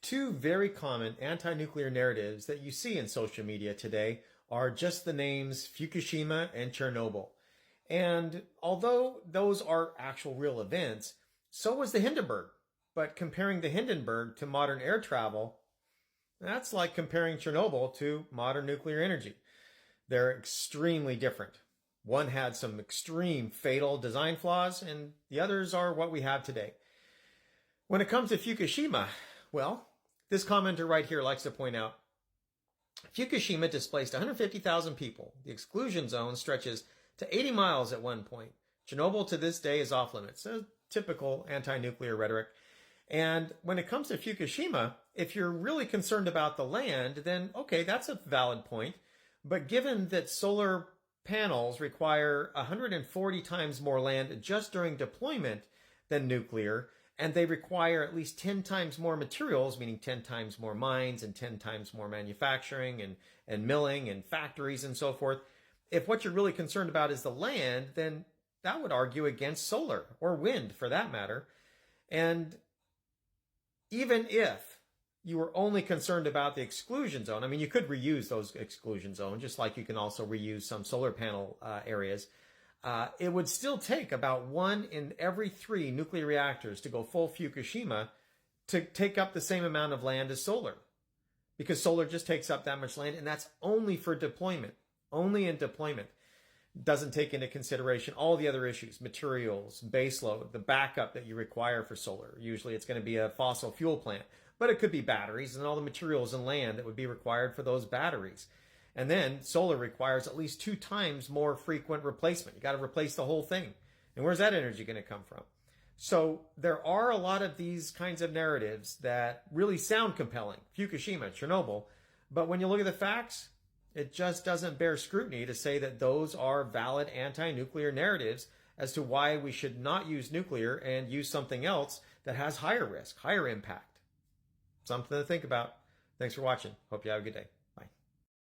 Two very common anti-nuclear narratives that you see in social media today are just the names Fukushima and Chernobyl. And although those are actual real events, so was the Hindenburg. But comparing the Hindenburg to modern air travel, that's like comparing Chernobyl to modern nuclear energy. They're extremely different. One had some extreme fatal design flaws, and the others are what we have today. When it comes to Fukushima, well, this commenter right here likes to point out, Fukushima displaced 150,000 people. The exclusion zone stretches to 80 miles at one point. Chernobyl to this day is off limits. So typical anti-nuclear rhetoric. And when it comes to Fukushima, if you're really concerned about the land, then okay, that's a valid point. But given that solar panels require 140 times more land just during deployment than nuclear, and they require at least 10 times more materials, meaning 10 times more mines and 10 times more manufacturing and milling and factories and so forth. If what you're really concerned about is the land, then that would argue against solar or wind for that matter. And even if you were only concerned about the exclusion zone, I mean, you could reuse those exclusion zones, just like you can also reuse some solar panel areas. It would still take about 1 in every 3 nuclear reactors to go full Fukushima to take up the same amount of land as solar. Because solar just takes up that much land, and that's only for deployment. Only in deployment. Doesn't take into consideration all the other issues, materials, baseload, the backup that you require for solar. Usually it's going to be a fossil fuel plant, but it could be batteries and all the materials and land that would be required for those batteries. And then solar requires at least 2 times more frequent replacement. You got to replace the whole thing. And where's that energy going to come from? So there are a lot of these kinds of narratives that really sound compelling. Fukushima, Chernobyl. But when you look at the facts, it just doesn't bear scrutiny to say that those are valid anti-nuclear narratives as to why we should not use nuclear and use something else that has higher risk, higher impact. Something to think about. Thanks for watching. Hope you have a good day.